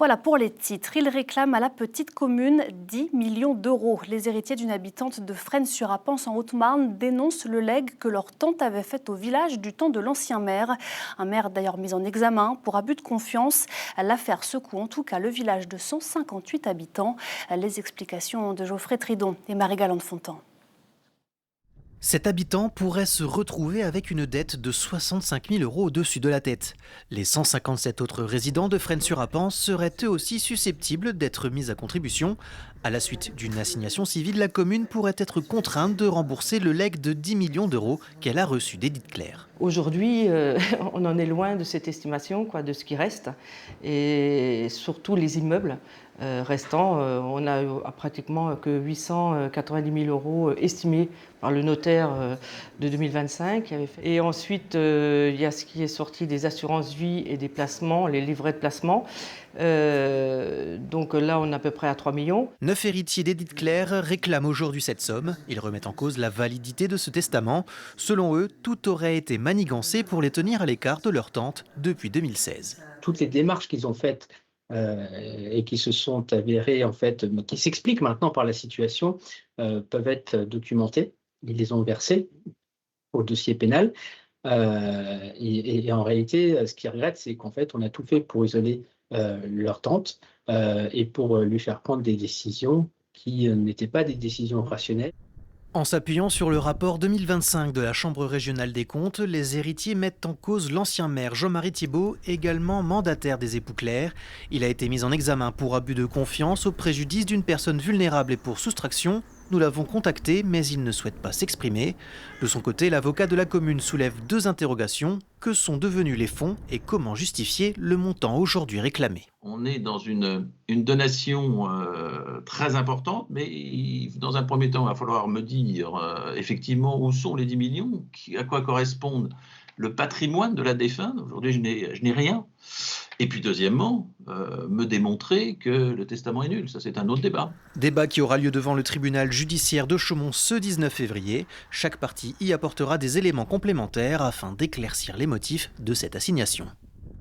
Voilà pour les titres. Ils réclament à la petite commune 10 millions d'euros. Les héritiers d'une habitante de Fresnes-sur-Apens en Haute-Marne dénoncent le legs que leur tante avait fait au village du temps de l'ancien maire. Un maire d'ailleurs mis en examen pour abus de confiance. L'affaire secoue en tout cas le village de 158 habitants. Les explications de Geoffrey Tridon et Marie-Galante Fontan. Cet habitant pourrait se retrouver avec une dette de 65 000 euros au-dessus de la tête. Les 157 autres résidents de Fresnes-sur-Apens seraient eux aussi susceptibles d'être mis à contribution. À la suite d'une assignation civile, la commune pourrait être contrainte de rembourser le legs de 10 millions d'euros qu'elle a reçu d'Edith Clerc. Aujourd'hui, on en est loin de cette estimation, de ce qui reste, et surtout les immeubles restants. On a pratiquement que 890 000 euros estimés par le notaire de 2025. Et ensuite, il y a ce qui est sorti des assurances vie et des placements, les livrets de placement. Donc là, on est à peu près à 3 millions. 9 héritiers d'Edith Clerc réclament aujourd'hui cette somme. Ils remettent en cause la validité de ce testament. Selon eux, tout aurait été manigancé pour les tenir à l'écart de leur tante depuis 2016. Toutes les démarches qu'ils ont faites et qui se sont avérées, en fait, qui s'expliquent maintenant par la situation, peuvent être documentées. Ils les ont versées au dossier pénal. Et en réalité, ce qu'ils regrettent, c'est qu'en fait, on a tout fait pour isoler leur tante et pour lui faire prendre des décisions qui n'étaient pas des décisions rationnelles. En s'appuyant sur le rapport 2025 de la Chambre régionale des comptes, les héritiers mettent en cause l'ancien maire Jean-Marie Thibault, également mandataire des époux Clerc. Il a été mis en examen pour abus de confiance au préjudice d'une personne vulnérable et pour soustraction. Nous l'avons contacté, mais il ne souhaite pas s'exprimer. De son côté, l'avocat de la commune soulève 2 interrogations. Que sont devenus les fonds et comment justifier le montant aujourd'hui réclamé? On est dans une donation très importante, mais dans un premier temps, il va falloir me dire effectivement où sont les 10 millions, à quoi correspondent le patrimoine de la défunte. Aujourd'hui, je n'ai rien. Et puis deuxièmement, me démontrer que le testament est nul. Ça, c'est un autre débat. Débat qui aura lieu devant le tribunal judiciaire de Chaumont ce 19 février. Chaque partie y apportera des éléments complémentaires afin d'éclaircir les motifs de cette assignation.